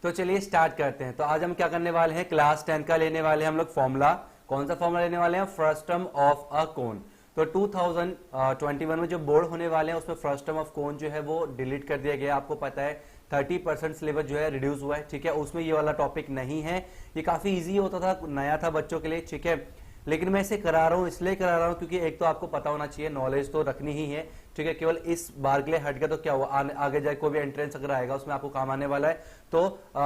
तो चलिए स्टार्ट करते हैं। तो आज हम क्या करने वाले हैं, क्लास 10 का लेने वाले हैं हम लोग फॉर्मूला। कौन सा फॉर्मूला लेने वाले हैं? फ्रस्टम ऑफ अ कोन। तो 2021 में जो बोर्ड होने वाले हैं उसमें फ्रस्टम ऑफ कोन जो है वो डिलीट कर दिया गया। आपको पता है 30% सिलेबस जो है रिड्यूस हुआ है, ठीक है। उसमें ये वाला टॉपिक नहीं है। ये काफी इजी होता था, नया था बच्चों के लिए, ठीक है। लेकिन मैं इसे करा रहा हूं, इसलिए करा रहा हूं क्योंकि एक तो आपको पता होना चाहिए, नॉलेज तो रखनी ही है, ठीक है। केवल इस बार के लिए हट गया तो क्या हुआ, आगे जाए कोई भी एंट्रेंस अगर आएगा उसमें आपको काम आने वाला है। तो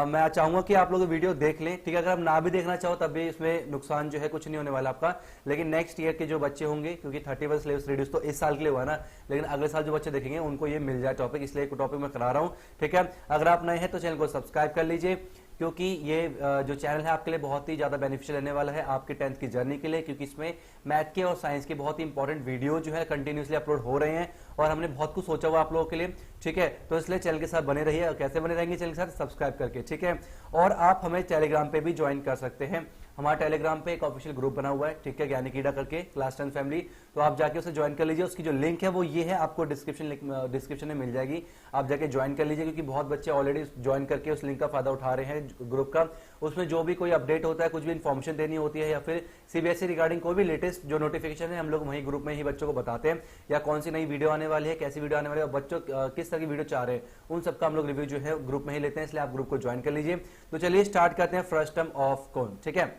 मैं चाहूंगा कि आप लोग वीडियो देख लें, ठीक है। अगर आप ना भी देखना चाहो तब भी इसमें नुकसान जो है कुछ नहीं होने वाला आपका। लेकिन नेक्स्ट ईयर के जो बच्चे होंगे, क्योंकि 31 सिलेबस रिड्यूस तो इस साल के लिए हुआ ना, लेकिन अगले साल जो बच्चे देखेंगे उनको ये मिल जाए टॉपिक, इसलिए टॉपिक मैं करा रहा हूं, ठीक है। अगर आप नए हैं तो चैनल को सब्सक्राइब कर लीजिए, क्योंकि ये जो चैनल है आपके लिए बहुत ही ज्यादा बेनिफिशियल रहने वाला है आपके 10th की जर्नी के लिए, क्योंकि इसमें मैथ के और साइंस के बहुत ही इंपॉर्टेंट वीडियो जो है कंटिन्यूसली अपलोड हो रहे हैं और हमने बहुत कुछ सोचा हुआ आप लोगों के लिए, ठीक है। तो इसलिए चैनल के साथ बने रहिए। और कैसे बने रहेंगे चैनल के साथ? सब्सक्राइब करके, ठीक है। और आप हमें टेलीग्राम पे भी ज्वाइन कर सकते हैं। हमारा टेलीग्राम पे एक ऑफिशियल ग्रुप बना हुआ है, ठीक है, ज्ञानी कीड़ा करके, क्लास 10 फैमिली। तो आप जाके उसे ज्वाइन कर लीजिए। उसकी जो लिंक है वो ये है, आपको डिस्क्रिप्शन में मिल जाएगी। आप जाके ज्वाइन कर लीजिए, क्योंकि बहुत बच्चे ऑलरेडी ज्वाइन करके उस लिंक का फायदा उठा रहे हैं ग्रुप का। उसमें जो भी कोई अपडेट होता है, कुछ भी इन्फॉर्मेशन देनी होती है, या फिर सीबीएसई रिगार्डिंग कोई भी लेटेस्ट जो नोटिफिकेशन है, हम लोग वहीं ग्रुप में ही बच्चों को बताते हैं, या कौन सी नई वीडियो आने वाली है, कैसी वीडियो आने वाली है, और बच्चों किस तरह की वीडियो चाह रहे हैं, उन सबका हम लोग रिव्यू जो है ग्रुप में ही लेते हैं। इसलिए आप ग्रुप को ज्वाइन कर लीजिए। तो चलिए स्टार्ट करते हैं फ्रस्टम ऑफ कोन, ठीक है।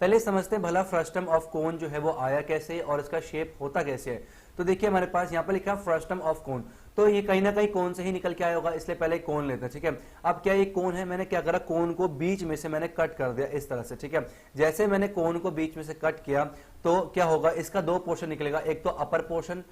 पहले समझते हैं भला फ्रस्टम ऑफ कोन जो है वो आया कैसे और इसका शेप होता कैसे है। तो देखिए हमारे पास यहाँ पर लिखा फ्रस्टम ऑफ कोन, तो ये कहीं ना कहीं कोन से ही निकल के आया होगा, इसलिए पहले कोन लेते हैं, ठीक है। अब क्या ये कोन है, मैंने क्या करा, कोन को बीच में से मैंने कट कर दिया इस तरह से, ठीक है। जैसे मैंने कोन को बीच में से कट किया तो क्या होगा, इसका दो पोर्शन निकलेगा, एक तो अपर पोर्शन,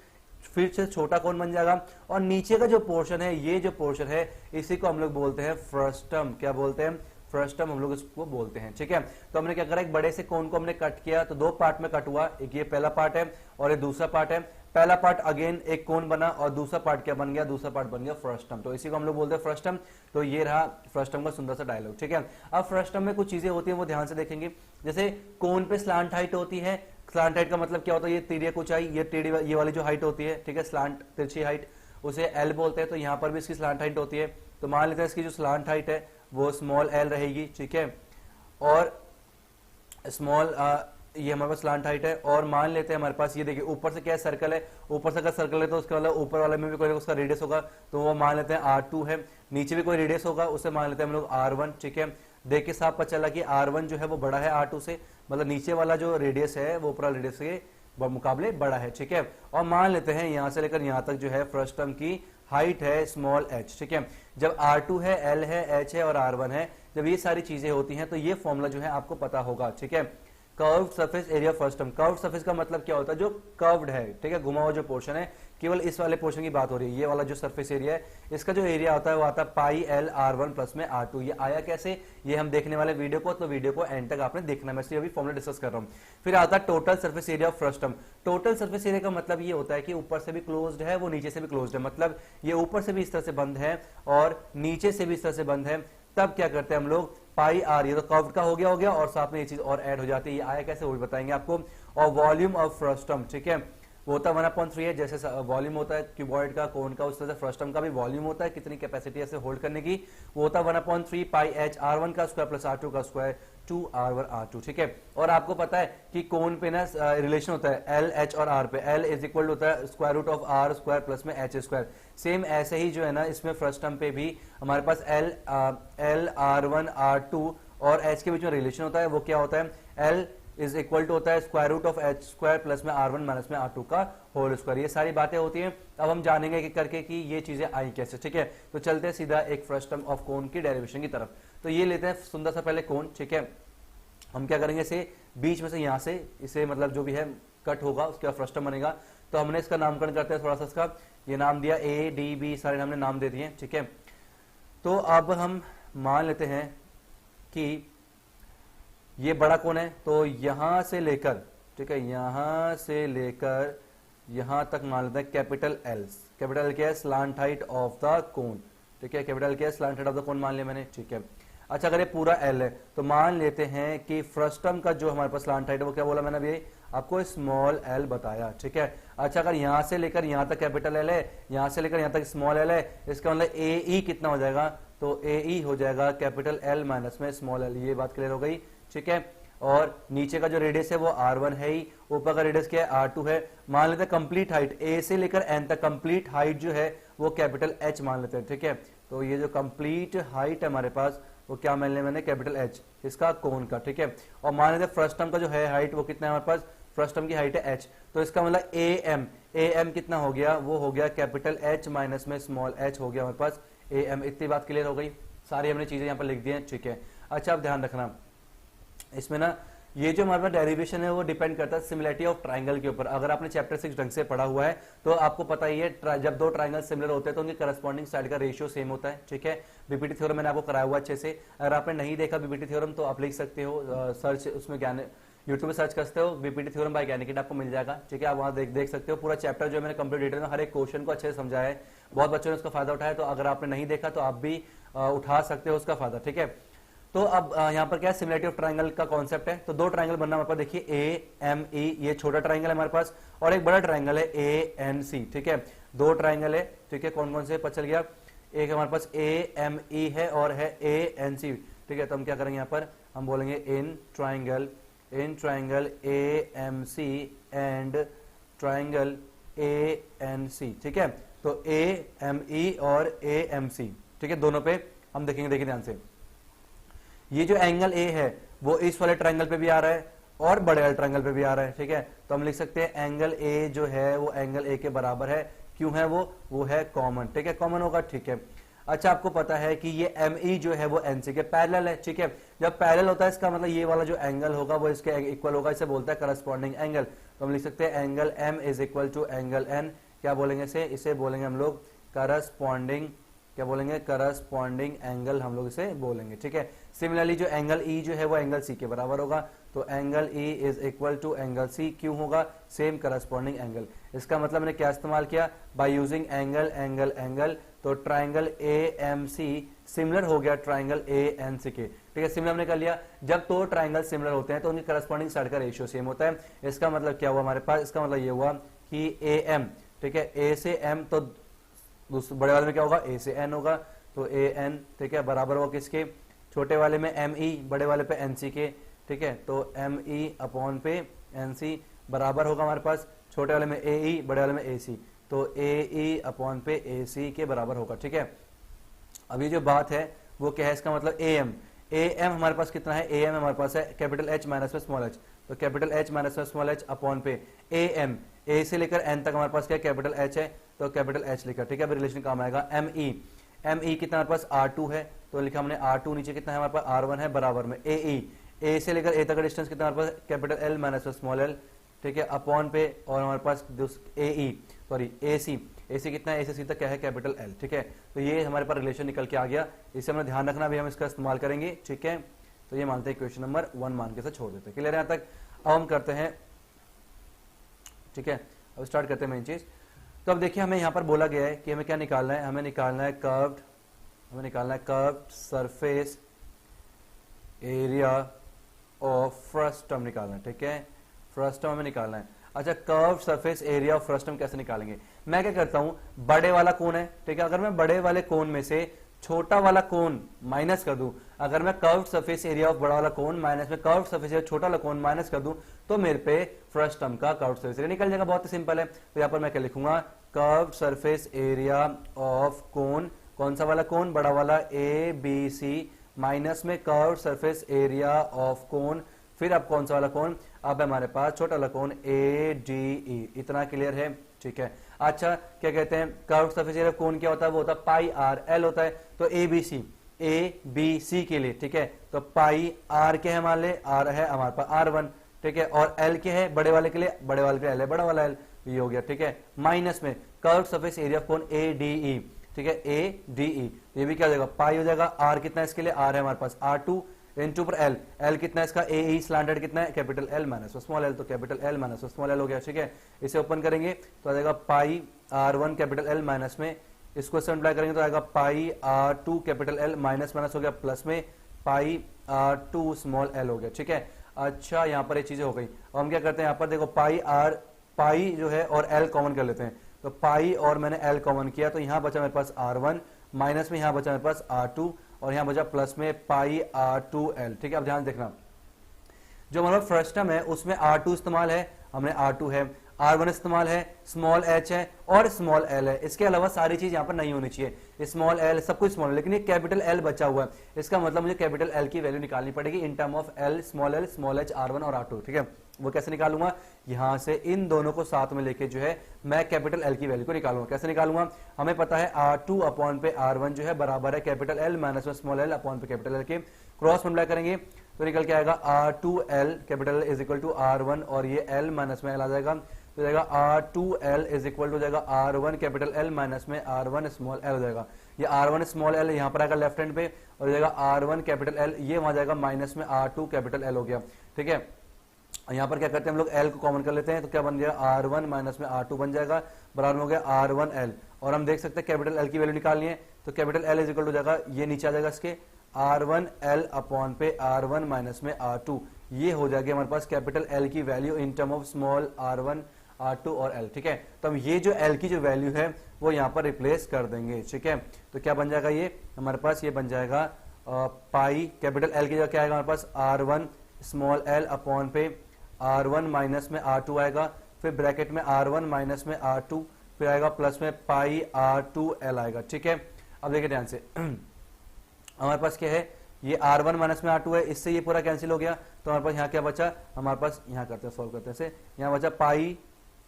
फिर से छोटा कोन बन जाएगा, और नीचे का जो पोर्शन है, ये जो पोर्शन है, इसी को हम लोग बोलते हैं फ्रस्टम। क्या बोलते हैं? फ्रस्टम हम लोग इसको बोलते हैं, ठीक है। तो हमने क्या करा, एक बड़े से कोन को हमने कट किया, तो दो पार्ट में कट हुआ, एक ये पहला पार्ट है और ये दूसरा पार्ट है। पहला पार्ट अगेन एक कोन बना और दूसरा पार्ट क्या बन गया, दूसरा पार्ट बन गया फ्रस्टम। तो इसी को हम लोग बोलते हैं फ्रस्टम। तो ये रहा फ्रस्टम का सुंदर सा डायलॉग, ठीक है। अब फ्रस्टम में कुछ चीजें होती हैं वो ध्यान से देखेंगे। जैसे कोन पे स्लांट हाइट होती है। स्लांट हाइट का मतलब क्या होता है, ये तिर्यक ऊंचाई, ये टेढ़ी, ये वाली जो हाइट होती है, ठीक है, स्लांट तिरछी हाइट, उसे एल बोलते हैं। तो यहाँ पर भी इसकी स्लांट हाइट होती है। तो मान लेते हैं इसकी जो स्लांट हाइट है वो स्मॉल एल रहेगी, ठीक है। और स्मॉल ये हमारे पास स्लांट हाइट है। और मान लेते हैं हमारे पास ये देखिए ऊपर से क्या है, सर्कल है, ऊपर से अगर सर्कल है तो उसका मतलब ऊपर वाले में भी कोई उसका रेडियस होगा, तो वो मान लेते हैं R2 है। नीचे भी कोई रेडियस होगा, उसे मान लेते हैं हम लोग R1, ठीक है। देख के साफ पता चला कि R1 जो है वो बड़ा है R2 से, मतलब नीचे वाला जो रेडियस है वो ऊपर रेडियस के मुकाबले बड़ा है, ठीक है। और मान लेते हैं यहां से लेकर यहां तक जो है फ्रस्टम की हाइट है स्मॉल h, ठीक है। जब R2 है, L है, H है और R1 है, जब ये सारी चीजें होती हैं तो ये फॉर्मूला जो है आपको पता होगा, ठीक है। Curved surface area frustum. Curved surface का मतलब क्या होता है, जो कर्व्ड है, ठीक है, घुमा हुआ जो पोर्शन है, केवल इस वाले पोर्शन की बात हो रही है। ये वाला जो सरफेस एरिया है, इसका जो एरिया होता है वो आता है पाई एल R1 प्लस में R2। ये आया कैसे, ये हम देखने वाले वीडियो को, तो वीडियो को एंड तक आपने देखना है, मैं अभी फॉर्मूला डिस्कस कर रहा हूँ। फिर आता है total surface area of frustum. Total surface area का मतलब ये होता है कि ऊपर से भी क्लोज्ड है, वो नीचे से भी क्लोज्ड है, मतलब ये ऊपर से भी इस तरह से बंद है और नीचे से भी इस तरह से बंद है। तब क्या करते हैं हम लोग, पाई आर, ये तो कर्व का हो गया और साथ में ये चीज और ऐड हो जाती है। ये आया कैसे वो भी बताएंगे आपको। और वॉल्यूम ऑफ फ्रस्टम, ठीक है, वो होता है 1/3 है। जैसे वॉल्यूम होता है क्यूबॉइड का, कोन का, उस तरह से फ्रस्टम का भी वॉल्यूम होता है, कितनी कैपेसिटी है इसे होल्ड करने की, वो होता है 1/3 पाई h R1 का स्क्वायर प्लस R2 का स्क्वायर 2R1 R2, ठीक है। और आपको पता है कि कोन पे ना रिलेशन होता है L H और R पे, L इज इक्वल होता है square root of R square plus में H स्क्वायर। सेम ऐसे ही जो है ना इसमें फ्रस्टम पे भी हमारे पास L R1 R2 और H के बीच में रिलेशन होता है, वो क्या होता है, L इज इक्वल टू होता है square root of H square plus में R1 माइनस में R2 का होल स्क्वायर। ये सारी बातें होती हैं। अब हम जानेंगे कि करके कि ये चीजें आई कैसे, ठीक है। तो चलते हैं सीधा एक फ्रस्टम ऑफ कोन की डेरिवेशन की तरफ। तो ये लेते हैं सुंदर सा पहले कोन, ठीक है। हम क्या करेंगे, इसे बीच में से यहां से इसे मतलब जो भी है कट होगा, उसके बाद फ्रस्टम बनेगा। तो हमने इसका नामकरण करते हैं थोड़ा सा, इसका ये नाम दिया A D B, सारे हमने नाम दे दिए, ठीक है। तो अब हम मान लेते हैं कि ये बड़ा कोन है, तो यहां से लेकर, ठीक है, यहां से लेकर यहां तक मान लेते हैं कैपिटल L। कैपिटल L क्या है, slant height of the cone, ठीक है। कैपिटल क्या है, slant height of the cone मान लिया मैंने, ठीक है। अच्छा, अगर ये पूरा L है तो मान लेते हैं कि फ्रस्टम का जो हमारे पास स्लांट हाइट है वो क्या बोला मैंने अभी आपको, स्मॉल l बताया, ठीक है। अच्छा, अगर यहां से लेकर यहां तक कैपिटल L है, यहां से लेकर यहां तक स्मॉल l है, इसका मतलब AE कितना हो जाएगा, तो ए ई हो जाएगा कैपिटल एल माइनस में स्मॉल एल, ये बात क्लियर हो गई, ठीक है। और नीचे का जो रेडियस है वो R1 है ही, ऊपर का रेडियस क्या है R2 है। मान लेते हैं कंप्लीट हाइट ए से लेकर एन तक कंप्लीट हाइट जो है वो कैपिटल H मान लेते हैं, ठीक है। तो ये जो कंप्लीट हाइट है हमारे पास वो क्या मान लिया मैंने, कैपिटल H, इसका कोन का, ठीक है। और मान लेते हैं फर्स्ट टर्म का जो है हाइट वो कितना है हमारे पास, फर्स्ट टर्म की हाइट है H, तो इसका मतलब AM कितना हो गया, वो हो गया कैपिटल H माइनस में स्मॉल h हो गया हमारे पास AM। इतनी बात क्लियर हो गई, सारी हमने चीजें यहाँ पर लिख दी हैं, ठीक है। अच्छा अब ध्यान रखना इसमें ना, ये जो हमारे पास डेरिवेशन है वो डिपेंड करता है सिमिलरिटी ऑफ ट्राइंगल के ऊपर। अगर आपने चैप्टर 6 ढंग से पढ़ा हुआ है तो आपको पता ही है जब दो ट्राइंगल सिमिलर होते हैं तो उनके करस्पॉन्डिंग साइड का रेशियो सेम होता है, ठीक है। बीपीटी थ्योरम मैंने आपको कराया हुआ अच्छे से, अगर आपने नहीं देखा बीपीटी थ्योरम तो आप लिख सकते हो, सर्च उसमें ज्ञान यूट्यूब पे सर्च करते हो बीपीटी थ्योरम बाय ज्ञानिक आपको मिल जाएगा, ठीक है। आप वहां देख सकते हो पूरा चैप्टर जो मैंने कंप्लीट डिटेल में हर एक क्वेश्चन को अच्छे से समझाया है, बहुत बच्चों ने उसका फायदा उठाया। तो अगर आपने नहीं देखा तो आप भी उठा सकते हो उसका फायदा, ठीक है। तो अब यहाँ पर क्या है, सिमिलरिटी ऑफ ट्राइंगल का कॉन्सेप्ट है। तो दो ट्राइंगल बनना हमारे पास, देखिए ए एम ई, ये छोटा ट्राइंगल है हमारे पास, और एक बड़ा ट्राइंगल है ए एन सी, ठीक है। दो ट्राइंगल है, ठीक है। कौन कौन से पता चल गया, एक हमारे पास ए एम ई है और है ए एन सी, ठीक है। तो हम क्या करेंगे यहाँ पर, हम बोलेंगे in triangle A M C and triangle A N C, ठीक है। तो ए एम ई और ए एम सी, ठीक है, दोनों पे हम देखेंगे। देखिए ध्यान से, ये जो एंगल ए है वो इस वाले ट्राइंगल पे भी आ रहा है और बड़े वाले ट्राइंगल पे भी आ रहा है, ठीक है। तो हम लिख सकते हैं एंगल ए जो है वो एंगल ए के बराबर है, क्यों है वो है कॉमन, ठीक है, कॉमन होगा, ठीक है। अच्छा आपको पता है कि ये एम ई जो है वो एन सी के पैरेलल है, ठीक है। जब पैरेलल होता है इसका मतलब ये वाला जो एंगल होगा वो इसके इक्वल होगा, इसे बोलता है करस्पॉन्डिंग एंगल। तो हम लिख सकते हैं angle M is equal to angle N, क्या बोलेंगे इसे बोलेंगे हम लोग करस्पॉन्डिंग, क्या बोलेंगे, करस्पॉन्डिंग एंगल हम लोग इसे बोलेंगे, ठीक है। सिमिलरली जो एंगल ई जो है वो एंगल सी के बराबर होगा, तो angle E is equal to angle C, क्यों होगा, सेम करस्पॉन्डिंग एंगल। इसका मतलब मैंने क्या इस्तेमाल किया, बाय यूजिंग एंगल, तो triangle A M C similar हो गया ट्राइंगल ए एन सी के, ठीक है। सिमिलर हमने कर लिया, जब दो ट्राइंगल सिमिलर होते हैं तो उनकी करस्पॉन्डिंग साइड का रेशियो सेम होता है। इसका मतलब क्या हुआ हमारे पास, इसका मतलब ये हुआ कि ए एम, ठीक है, ए से एम, तो बड़े वाले में क्या होगा, ए से एन होगा, तो ए एन, ठीक है, बराबर होगा किसके, छोटे वाले में एम ई, बड़े वाले पे एन सी के, ठीक है। तो एम ई अपॉन पे एन सी बराबर होगा हमारे पास छोटे वाले में ए ई, बड़े वाले में ए सी, तो ए ई अपॉन पे ए सी के बराबर होगा, ठीक है। अभी जो बात है वो क्या है, इसका मतलब ए एम हमारे पास कितना है, ए एम हमारे पास है कैपिटल एच माइनस में स्मॉल एच, तो कैपिटल एच माइनस में स्मॉल एच अपॉन पे ए एम, ए से लेकर एन तक हमारे पास क्या कैपिटल एच है, तो कैपिटल एच लिखा, ठीक है। अभी रिलेशन काम आएगा एम ई कितना हमारे पास R2 है, तो लिखा हमने R2, नीचे कितना है हमारे पास R1 है, बराबर में ए से लेकर ए तक का डिस्टेंस कितना हमारे पास capital L minus small L, ठीक है, अपॉन पे, और हमारे पास ए सी कितना है, ए से सी तक क्या है कैपिटल एल, ठीक है। तो ये हमारे पास रिलेशन निकल के आ गया, इसे हमें ध्यान रखना, भी हम इसका इस्तेमाल करेंगे, ठीक है। तो ये मानते हैं क्वेश्चन नंबर 1 मान के से छोड़ देते हैं, क्लियर है यहाँ तक। अब हम करते हैं, ठीक है, अब स्टार्ट करते हैं मेन चीज। तो अब देखिए हमें यहाँ पर बोला गया है कि हमें क्या निकालना है, हमें निकालना है curved surface area of frustum निकालना है, ठीक है, फ्रस्टम हमें निकालना है। अच्छा, curved surface area of frustum कैसे निकालेंगे, मैं क्या करता हूं, बड़े वाला कोन है, ठीक है, अगर मैं बड़े वाले कोन में से छोटा वाला कोन माइनस कर दूं, अगर मैं कर्व्ड सरफेस एरिया ऑफ बड़ा वाला कोन माइनस में कर्व्ड सरफेस एरिया छोटा वाला कोन माइनस कर दूं, तो मेरे पे फ्रस्टम का कर्व्ड सरफेस एरिया निकल जाएगा, बहुत ही सिंपल है। तो यहाँ पर मैं क्या लिखूंगा, curved surface area of cone, कौन सा वाला कोन, बड़ा वाला ए बी सी, माइनस में curved surface area of cone, फिर अब कौन सा वाला कोन, अब हमारे पास छोटा वाला कोन ए डी ई, इतना क्लियर है, ठीक है। अच्छा, क्या कहते हैं, कर्व्ड सरफेस एरिया कोन क्या होता है, वो होता है पाई आर एल होता है, तो ए बी सी के लिए, ठीक है, तो पाई आर के है, मान ले आर है हमारे पास R1, ठीक है, और एल के है बड़े वाले के लिए, बड़े वाले के एल है, बड़ा वाला एल, ये हो गया, ठीक है, माइनस में curved surface area cone A D E, ठीक है, ए डी ई, ये भी क्या हो जाएगा, पाई हो जाएगा, आर कितना है इसके लिए, आर है हमारे पास R2 इनटू पर एल कितना है इसका, ए ई स्लैंडर्ड कितना है, capital L minus small L, तो capital L minus small L हो गया, ठीक है। इसे ओपन करेंगे तो आ जाएगा पाई R1 कैपिटल एल माइनस में, इसको सिंप्लाई करेंगे तो आएगा पाई R2 capital L minus minus हो गया प्लस में पाई R2 स्मॉल एल हो गया, ठीक है। अच्छा, यहाँ पर ये चीजें हो गई। अब हम क्या करते हैं, यहाँ पर देखो पाई जो है और एल कॉमन कर लेते हैं, तो पाई और मैंने एल कॉमन किया, तो यहाँ बचा मेरे पास R1 माइनस में यहाँ बचा मेरे पास R2 और यहाँ बचा प्लस में पाई R2L। ठीक है, अब ध्यान देखना, जो हमारा फर्स्ट टर्म है उसमें R2 इस्तेमाल है, हमने R2 है, R1 इस्तेमाल है, स्मॉल h है और स्मॉल l है। इसके अलावा सारी चीज यहाँ पर नहीं होनी चाहिए, स्मॉल l सब कुछ स्मॉल है, लेकिन ये कैपिटल L बचा हुआ है। इसका मतलब मुझे कैपिटल L की वैल्यू निकालनी पड़ेगी in term of L, small h, R1 और R2। ठीक है, वो कैसे निकालूंगा, यहां से इन दोनों को साथ में लेके जो है मैं कैपिटल L की वैल्यू को निकालूंगा। कैसे निकालूंगा, हमें पता है R2 अपॉन पे R1 जो है बराबर है कैपिटल L माइनस में स्मॉल l अपॉन पे कैपिटल L के, क्रॉस मल्टीप्लाई करेंगे तो निकल के आएगा R2L capital L is equal to R1 और ये L माइनस में L आ जाएगा, तो जाएगा R2L इज इक्वल टू जाएगा R1 कैपिटल L माइनस में R1 स्मॉल l हो जाएगा। ये R1 स्मॉल l यहाँ पर आएगा लेफ्ट हैंड पे और जाएगा R1 कैपिटल L, ये वहां जाएगा माइनस में R2 कैपिटल L हो गया। ठीक है, यहाँ पर क्या करते हैं हम लोग L को कॉमन कर लेते हैं, तो क्या बन गया R1 माइनस में R2 बन जाएगा, बराबर हो गया R1L। और हम देख सकते हैं कैपिटल L की वैल्यू निकालनी है, तो capital L is equal to जाएगा, ये नीचे आ जाएगा इसके R1L अपॉन पे R1 माइनस में R2, ये हो जाएगी हमारे पास कैपिटल L की value in term of small R1, R2 और L। ठीक है, तो हम ये जो L की जो वैल्यू है वो यहाँ पर रिप्लेस कर देंगे। ठीक है, तो क्या बन जाएगा, ये हमारे पास ये बन जाएगा पाई कैपिटल L की जगह क्या आएगा हमारे पास R1 स्मॉल l अपॉन पे R1 माइनस में R2 आएगा, फिर ब्रैकेट में R1 माइनस में R2, फिर आएगा प्लस में पाई R2L आएगा। ठीक है, अब देखिए ध्यान से हमारे पास क्या है, ये R1 माइनस में R2 है, इससे ये पूरा कैंसिल हो गया, तो हमारे पास यहाँ क्या बचा, हमारे पास यहाँ करते हैं सॉल्व करते हैं से, यहाँ बचा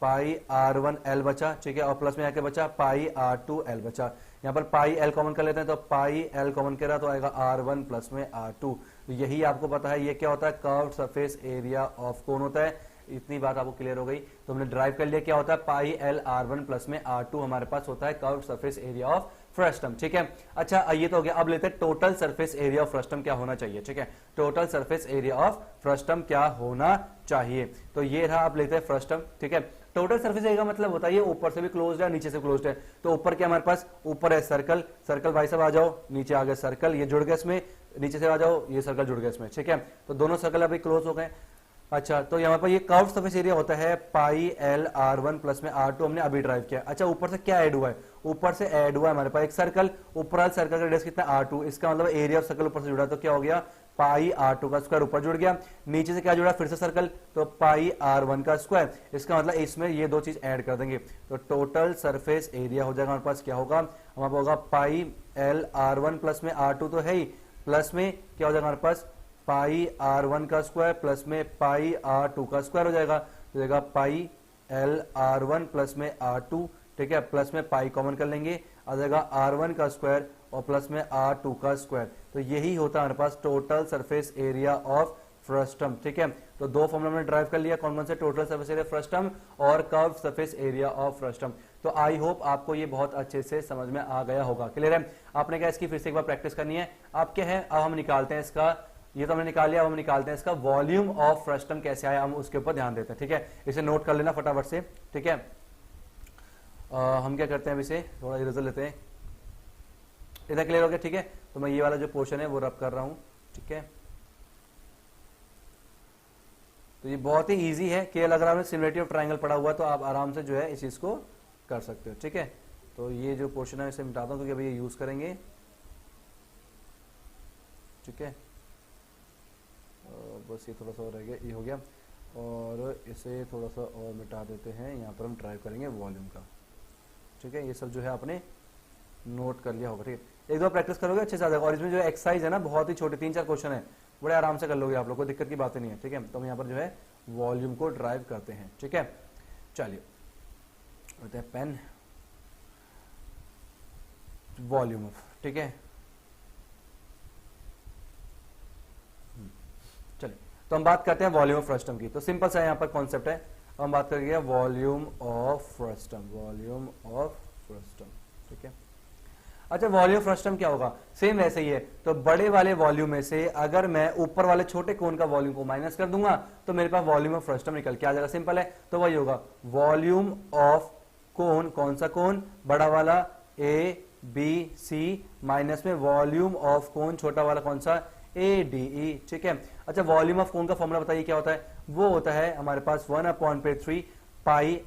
पाई R1L बचा। ठीक है, और प्लस में यहाँ क्या बचा, पाई R2L बचा। यहाँ पर पाई L कॉमन कर लेते हैं, तो पाई L कॉमन करा तो आएगा R1 प्लस में R2। तो यही आपको पता है ये क्या होता है, curved surface area of cone होता है। इतनी बात आपको क्लियर हो गई, तो हमने ड्राइव कर लिया क्या होता है, पाई L R1 प्लस में R2 हमारे पास होता है curved surface area of frustum. ठीक है, अच्छा ये तो हो गया। अब लेते हैं total surface area of frustum क्या होना चाहिए। ठीक है, total surface area of frustum क्या होना चाहिए, तो ये रहा, आप लेते हैं फ्रस्टम। ठीक है, टोटल सरफेस एरिया का मतलब होता है ये ऊपर से भी क्लोज्ड है, नीचे से क्लोज्ड है। तो ऊपर क्या हमारे पास, ऊपर है सर्कल, सर्कल भाई साहब आ जाओ, नीचे आ गए सर्कल, ये जुड़ गए इसमें, नीचे से आ जाओ, ये सर्कल जुड़ गए इसमें। ठीक है, तो दोनों सर्कल अभी क्लोज हो गए। अच्छा, तो यहाँ पर ये कर्व्ड सरफेस एरिया होता है पाई L R1 प्लस में R2, हमने अभी ड्राइव किया। अच्छा, ऊपर से क्या ऐड हुआ है, ऊपर से ऐड हुआ है हमारे पास एक सर्कल, ऊपर वाले सर्कल का रेडियस कितना R2, इसका मतलब एरिया ऑफ सर्कल ऊपर से जुड़ा, तो क्या हो गया, पाई R2 का स्क्वायर ऊपर जुड़ गया, नीचे से क्या जुड़ा, फिर से सर्कल, तो पाई R1 का स्क्वायर। इसका मतलब इसमें ये दो चीज ऐड कर देंगे, तो टोटल सरफेस एरिया हो जाएगा हमारे पास, क्या होगा, हमारे पास होगा पाई L R1 प्लस में R2 तो है ही, प्लस में क्या हो जाएगा हमारे पास, पाई R1 का स्क्वायर प्लस में पाई R2 का स्क्वायर हो जाएगा, तो जाएगा पाई L R1 प्लस में R2। ठीक है, प्लस में पाई कॉमन कर लेंगे, आ जाएगा R1 का स्क्वायर और प्लस में R2 का स्क्वायर। तो यही होता है हमारे पास total surface area of frustum. ठीक है, तो दो फॉर्मूला हमने ड्राइव कर लिया, कौन कौन से, टोटल सरफेस एरिया फ्रस्टम और curve surface area of frustum. तो आई होप आपको ये बहुत अच्छे से समझ में आ गया होगा। क्लियर है, आपने क्या इसकी फिर से एक बार प्रैक्टिस करनी है। आप क्या है, अब हम निकालते हैं इसका, ये तो हमने निकाल लिया, अब हम निकालते हैं इसका वॉल्यूम ऑफ फ्रस्टम कैसे आया, हम उसके ऊपर ध्यान देते हैं। ठीक है, इसे नोट कर लेना फटाफट से। ठीक है, हम क्या करते हैं, इसे थोड़ा इरेजर लेते हैं। इधर क्लियर हो गया। ठीक है, तो मैं ये वाला जो पोर्शन है वो रब कर रहा हूं। ठीक है, तो ये बहुत ही इजी है। केवल अगर आपने सिमिलरिटी ऑफ ट्रायंगल पढ़ा हुआ तो आप आराम से जो है इस चीज को कर सकते हो। ठीक है, तो ये जो पोर्शन है इसे मिटाता हूं क्योंकि अभी ये यूज करेंगे। ठीक है, बस ये थोड़ा सा और रह गया, ये हो गया, और इसे थोड़ा सा और मिटा देते हैं। यहाँ पर हम ड्राइव करेंगे वॉल्यूम का। ठीक है, ये सब जो है आपने नोट कर लिया होगा। ठीक है, एक दो प्रैक्टिस करोगे अच्छे से आ जाएगा। और इसमें जो एक्सरसाइज है ना बहुत ही छोटे 3-4 क्वेश्चन है, बड़े आराम से कर लोगे आप लोग को, दिक्कत की बात नहीं है। ठीक है, तो हम यहाँ पर जो है वॉल्यूम को ड्राइव करते हैं। ठीक है, चलिए होता है पेन, वॉल्यूम ऑफ। ठीक है, चलिए तो हम बात करते हैं वॉल्यूम ऑफ फ्रस्टम की। तो सिंपल सा यहाँ पर कॉन्सेप्ट है, हम बात करेंगे volume of frustum, volume of frustum. ठीक है, अच्छा वॉल्यूम ऑफ फ्रस्टम क्या होगा, सेम वैसे ही है। तो बड़े वाले वॉल्यूम में से अगर मैं ऊपर वाले छोटे कोन का वॉल्यूम को माइनस कर दूंगा तो मेरे पास वॉल्यूम ऑफ फ्रस्टम निकल के आ जाएगा। सिंपल है, तो वही होगा वॉल्यूम ऑफ कोन, कौन सा कोन, बड़ा वाला ए बी सी, माइनस में वॉल्यूम ऑफ कोन छोटा वाला कौन सा, ए डी ई। ठीक है, अच्छा वॉल्यूम ऑफ कोन का फॉर्मूला बताइए क्या होता है, वो होता है हमारे पास 1/3 पाई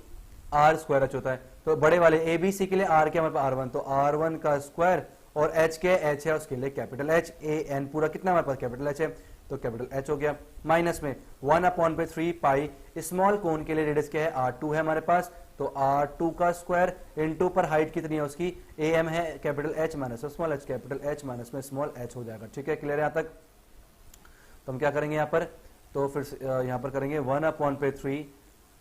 आर स्क्वायर एच होता है। तो बड़े वाले ए बी सी के लिए आर क्या हमारे पास R1, तो R1 का स्क्वायर और h के h है उसके लिए कैपिटल H, a n पूरा कितना हमारे पास कैपिटल H है तो कैपिटल H हो गया, माइनस में 1/3 पाई स्मॉल कोन के लिए रेडियस क्या है r2 है हमारे पास, तो r2 का स्क्वायर इनटू पर हाइट कितनी है उसकी am है कैपिटल H माइनस में small h, capital H minus में स्मॉल h हो जाएगा। ठीक है, क्लियर है यहाँ तक। तो हम क्या करेंगे यहाँ पर, तो फिर यहाँ पर करेंगे 1/3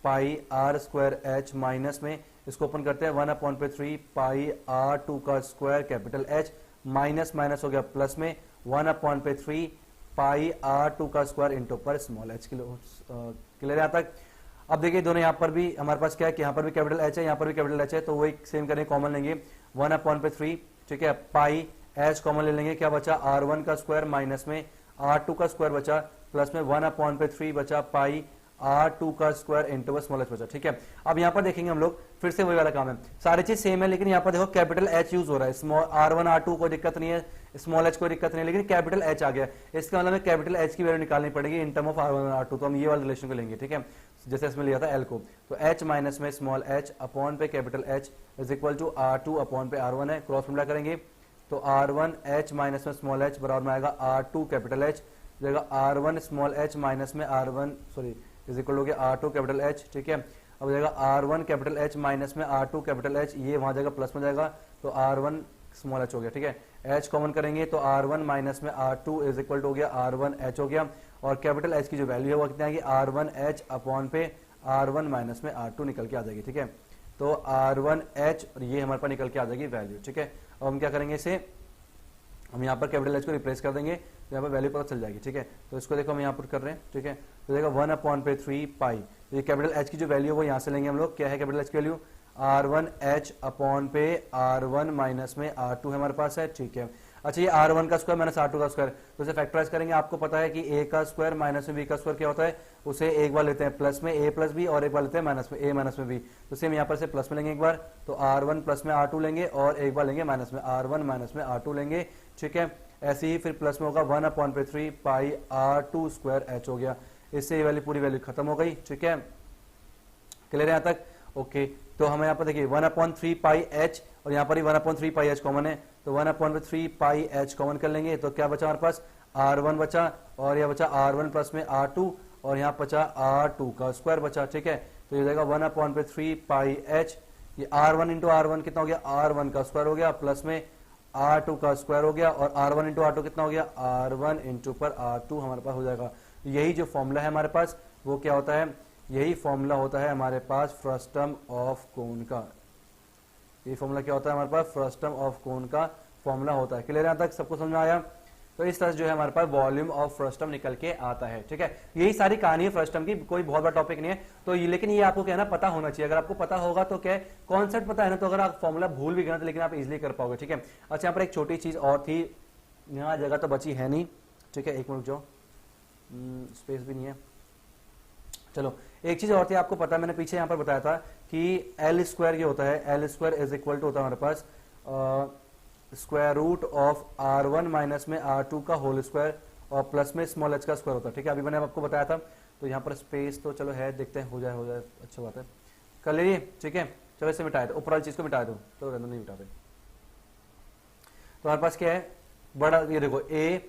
पाई r स्क्वायर h माइनस में इसको ओपन करते हैं 1/3 पाई r2 का square capital H minus minus हो गया प्लस में 1/3 पाई r2 का स्क्वायर इंटू पर स्मॉल h। क्लियर यहाँ तक। अब देखिए दोनों यहाँ पर भी हमारे पास क्या है कि यहाँ पर भी कैपिटल H है, यहाँ पर भी कैपिटल H है, तो वही सेम करेंगे, कॉमन लेंगे 1/3। ठीक है, पाई h कॉमन ले लेंगे, क्या बचा r1 का स्क्वायर माइनस में r2 का स्क्वायर बचा प्लस में 1/3 बचा पाई r2 का स्क्वायर इंटू स्मॉल h बचा। ठीक है, अब यहाँ पर देखेंगे हम लोग फिर से वही वाला काम है, सारी चीज सेम है, लेकिन यहाँ पर देखो कैपिटल H यूज हो रहा है, स्मॉल r1 r2 कोई दिक्कत नहीं है, स्मॉल h कोई दिक्कत नहीं है, लेकिन कैपिटल H आ गया, इसका मतलब कैपिटल H की वैल्यू निकालनी पड़ेगी इन टर्म ऑफ r1 और r2। तो हम ये वाला रिलेशन को लेंगे, ठीक है, जैसे इसमें लिया था L को, तो H माइनस में स्मॉल h अपॉन पे capital H is equal to r2 upon पे r1 है, क्रॉस मल्टीप्लाई करेंगे तो r1 h माइनस में स्मॉल h बराबर में आएगा r2 कैपिटल H, जाएगा r1 स्मॉल h माइनस में r1 सॉरी इज इक्वल हो गया r2 कैपिटल H। ठीक है, अब जाएगा r1 कैपिटल H माइनस में r2 कैपिटल H, ये वहां जाएगा प्लस में जाएगा तो r1 स्मॉल h हो गया। ठीक है, h कॉमन करेंगे तो r1 माइनस में r2 इज इक्वल टू हो गया r1 h हो गया, और कैपिटल H की जो वैल्यू है वो कितनी आएगी r1 h अपॉन पे r1 माइनस में r2 निकल के आ जाएगी। ठीक है, तो r1 h और ये हमारे पास निकल के आ जाएगी वैल्यू। ठीक है, अब हम क्या करेंगे, इसे हम यहाँ पर कैपिटल H को रिप्लेस कर देंगे तो यहाँ पर वैल्यू पता चल जाएगी। ठीक है, तो इसको देखो हम यहाँ पर कर रहे हैं। ठीक है, तो देखो 1/3 पाई, ये कैपिटल H की जो वैल्यू है वो यहाँ से लेंगे हम लोग, क्या है कैपिटल H की वैल्यू r1 h अपॉन पे r1 माइनस में r2 है हमारे पास है। ठीक है, अच्छा ये r1 का स्क्वायर माइनस r2 का स्क्वायर, तो इसे फैक्टराइज करेंगे, आपको पता है कि a का स्क्वायर माइनस में b का स्क्वायर क्या होता है, उसे एक बार लेते हैं प्लस में a प्लस b और एक बार लेते हैं माइनस में a माइनस में b, तो सेम यहाँ पर से प्लस में लेंगे एक बार, तो r1 प्लस में r2 लेंगे और एक बार लेंगे माइनस में r1 माइनस में r2 लेंगे। ठीक है, ऐसे ही फिर प्लस में होगा 1/3 पाई r2 स्क्वायर h हो गया, इससे ये वाली पूरी वैल्यू खत्म हो गई। ठीक है, क्लियर है यहाँ तक। ओके, तो हमें यहाँ पर देखिए 1/3 पाई h और यहाँ पर ही 1/3 पाई h कॉमन है, तो 1/3 पाई h कॉमन कर लेंगे, तो क्या बचा हमारे पास r1 बचा और यह बचा r1 प्लस में r2 और यहाँ बचा r2 का स्क्वायर बचा। ठीक है, तो ये जाएगा 1/3 पाई h, ये r1 इंटू r1 कितना हो गया r1 का स्क्वायर हो गया प्लस में r2 का स्क्वायर हो गया, और r1 इंटू r2 कितना हो गया r1 इंटू पर r2 हमारे पास हो जाएगा। यही जो फॉर्मूला है हमारे पास वो क्या होता है, यही फॉर्मूला होता है हमारे पास फ्रस्टम ऑफ कोन का, ये फॉर्मूला क्या होता है हमारे पास फ्रस्टम ऑफ कोन का फॉर्मूला होता है। क्लियर यहाँ तक सबको समझ में आया। तो इस तरह जो है हमारे पास वॉल्यूम ऑफ फ्रस्टम निकल के आता है। ठीक है, यही सारी कहानी है फ्रस्टम की, कोई बहुत बड़ा टॉपिक नहीं है, तो ये लेकिन ये आपको क्या है ना पता होना चाहिए, अगर आपको पता होगा तो क्या कॉन्सेप्ट पता है ना, तो अगर आप फॉर्मूला भूल भी गए तो लेकिन आप इजिली कर पाओगे। ठीक है, अच्छा यहाँ पर एक छोटी चीज और थी, यहाँ जगह तो बची है नहीं। ठीक है, एक मिनट जाओ, स्पेस भी नहीं है, चलो एक चीज और थी, आपको पता है मैंने पीछे यहाँ पर बताया था कि एल स्क्वायर ये होता है, L square is equal to होता है हमारे पास square root of r1 minus में r2 का होल स्क्वायर और प्लस में स्मॉल h का स्क्वायर होता है। ठीक है, अभी मैंने आपको बताया था, तो यहाँ पर स्पेस तो चलो है, देखते हैं हो जाए अच्छा बात है, कर लीजिए। ठीक है, चलो इसे मिटाए दो, ऊपर वाली चीज को मिटा दो, तो रहने नहीं मिटाते। तो हमारे पास क्या है बड़ा, ये देखो a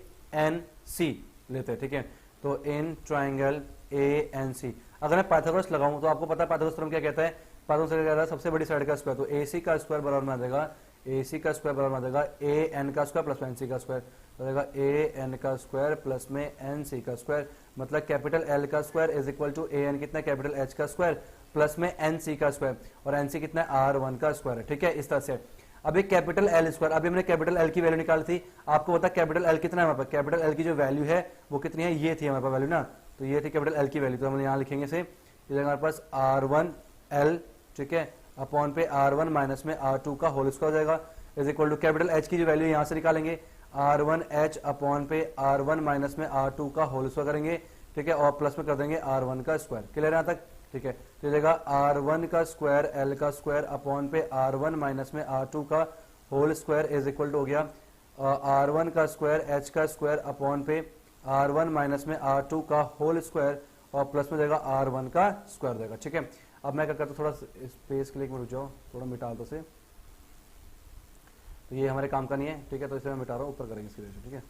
n c लेते हैं। ठीक है, तो इन ट्राइंगल ए एन सी, अगर मैं पाइथागोरस लगाऊं तो आपको पता है पाइथागोरस थ्योरम क्या कहता है, पाइथागोरस क्या कहता है सबसे बड़ी साइड का स्क्वायर, तो ए सी का स्क्वायर बराबर में आ जाएगा ए सी का स्क्वायर बराबर में आ जाएगा ए एन का स्क्वायर प्लस में एन सी का स्क्वायर, हो जाएगा ए एन का स्क्वायर प्लस में एन सी का स्क्वायर, मतलब कैपिटल एल का square is equal to A N कितना कैपिटल एच का स्क्वायर प्लस में एन सी का स्क्वायर, और एन सी कितना r1 का स्क्वायर है। ठीक है, इस तरह से अभी कैपिटल एल स्क्वायर, अभी हमने कैपिटल एल की वैल्यू निकाली थी, आपको पता कैपिटल एल कितना है हमारे पास, कैपिटल एल की जो वैल्यू है वो कितनी है, ये थी हमारे पास वैल्यू ना, तो ये थी कैपिटल एल की वैल्यू, तो हम यहाँ लिखेंगे से ये हमारे पास r1 l, ठीक है, अपॉन पे r1 माइनस में r2 का होल स्क्वायर हो जाएगा is equal to capital h की जो वैल्यू यहाँ से निकालेंगे r1 h अपॉन पे r1 माइनस में r2 का होल स्क्वायर करेंगे। ठीक है, और प्लस में कर देंगे r1 का स्क्वायर। क्लियर है यहाँ तक। ठीक है, तो जाएगा r1 का स्क्वायर l का स्क्वायर अपॉन पे r1 माइनस में r2 का whole square is equal to हो गया r1 का स्क्वायर h का स्क्वायर अपॉन पे r1 माइनस में r2 का होल स्क्वायर और प्लस में जाएगा r1 का स्क्वायर देगा। ठीक है, अब मैं क्या करता हूँ, थोड़ा स्पेस के लिए रुक जाओ, थोड़ा मिटा दो से, तो ये हमारे काम का नहीं है, ठीक है, तो इसे मैं मिटा रहा हूँ, ऊपर करेंगे इसकी वजह से, ठीक है।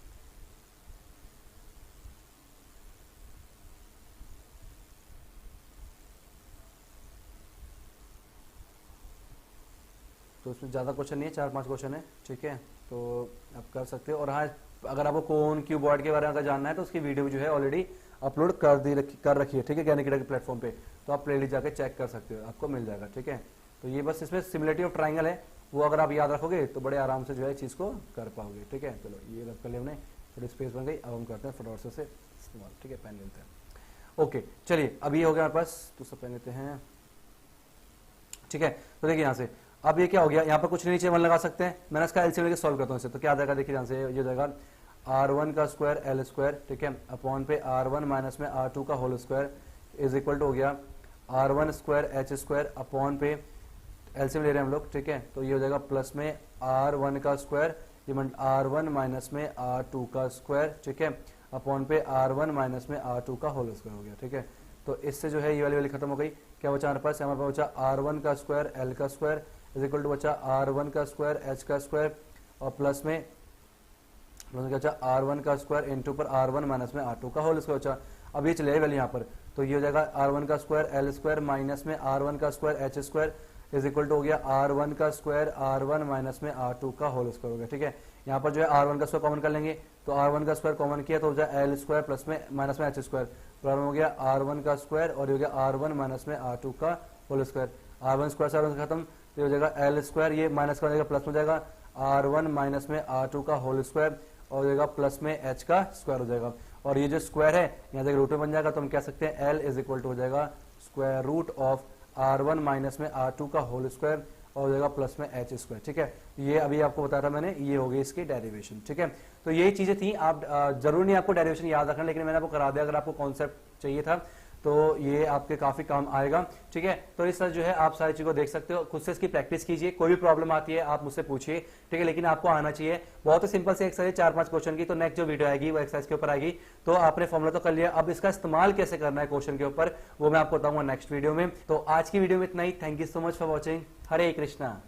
तो उसमें ज़्यादा क्वेश्चन नहीं है, 4-5 क्वेश्चन है, ठीक है, तो आप कर सकते हो। और हाँ, अगर आपको कोन क्यूबॉइड के बारे में अगर जानना है तो उसकी वीडियो जो है ऑलरेडी अपलोड कर रखी है, ठीक है, ज्ञान क्रीडा के प्लेटफॉर्म पे, तो आप प्लेलिस्ट जाकर चेक कर सकते हो, आपको मिल जाएगा, ठीक है। तो ये बस इसमें सिमिलरिटी ऑफ ट्राइंगल है, वो अगर आप याद रखोगे तो बड़े आराम से जो है चीज़ को कर पाओगे, ठीक है। चलो ये रब कर लिया हमने, थोड़ी स्पेस बन गई, अब हम करते हैं फटाफट से इस्तेमाल, ठीक है, पेन लेते हैं। ओके चलिए, अब ये हो गया हमारे पास, दूसरा पेन लेते हैं, ठीक है। तो देखिए यहाँ से अब ये क्या हो गया, यहाँ पर कुछ नहीं नीचे 1 लगा सकते हैं, मैंने इसका एलसीएम लेके सॉल्व करता हूँ इसे, तो क्या आ जाएगा, देखिए यहाँ से ये जाएगा r1 का स्क्वायर l स्क्वायर, ठीक है, अपॉन पे r1 माइनस में r2 का whole square is equal to हो गया r1 square h square upon पे एलसीएम ले रहे हैं हम लोग, ठीक है, तो ये हो जाएगा प्लस में r1 का स्क्वायर, ये r1 माइनस में r2 का स्क्वायर, ठीक है, अपॉन पे r1 माइनस में r2 का होल स्क्वायर हो गया, ठीक है। तो इससे जो है ये वाली खत्म हो गई, क्या बचा हमारे पास बचा r1 का स्क्वायर l का स्क्वायर इज इक्वल टू बचा r1 का स्क्वायर h का स्क्वायर और प्लस में क्या बचा r1 का स्क्वायर इनटू पर r1 माइनस में r2 का होल स्क्वायर बचा। अब ये चले वैल्यू यहाँ पर, तो ये हो जाएगा r1 का स्क्वायर l स्क्वायर माइनस में r1 का square h square is equal to हो गया r1 का स्क्वायर r1 माइनस में r2 का होल स्क्वायर हो गया, ठीक है। यहाँ पर जो है r1 का स्क्वायर कॉमन कर लेंगे, तो r1 का स्क्वायर कॉमन किया तो हो जाए l स्क्वायर प्लस में माइनस में h स्क्वायर, तो हो गया r1 का स्क्वायर और हो गया r1 माइनस में r2 का होल स्क्वायर, r1 स्क्वायर से r1 खत्म, तो हो जाएगा l स्क्वायर, ये माइनस का हो जाएगा प्लस में जाएगा r1 माइनस में r2 का होल स्क्वायर और हो जाएगा प्लस में h का स्क्वायर हो जाएगा, और ये जो स्क्वायर है यहाँ से रूट में बन जाएगा, तो हम कह सकते हैं l इज इक्वल टू हो जाएगा square root of r1 minus में r2 का होल स्क्वायर और हो जाएगा प्लस में h स्क्वायर, ठीक है। ये अभी आपको बताया था मैंने, ये हो गई इसकी डेरिवेशन, ठीक है। तो यही चीजें थी, आप जरूर नहीं आपको डेरिवेशन याद रखना, लेकिन मैंने आपको करा दिया, अगर आपको कॉन्सेप्ट चाहिए था तो ये आपके काफी काम आएगा, ठीक है। तो इस तरह जो है आप सारी चीजों को देख सकते हो, खुद से इसकी प्रैक्टिस कीजिए, कोई भी प्रॉब्लम आती है आप मुझसे पूछिए, ठीक है, लेकिन आपको आना चाहिए। बहुत ही सिंपल से एक्सरसाइज 4-5 क्वेश्चन की, तो नेक्स्ट जो वीडियो आएगी वो एक्सरसाइज के ऊपर आएगी। तो आपने फॉर्मूला तो कर लिया, अब इसका इस्तेमाल कैसे करना है क्वेश्चन के ऊपर वो मैं आपको बताऊंगा नेक्स्ट वीडियो में। तो आज की वीडियो में इतना ही, thank you so much for watching, Hare Krishna.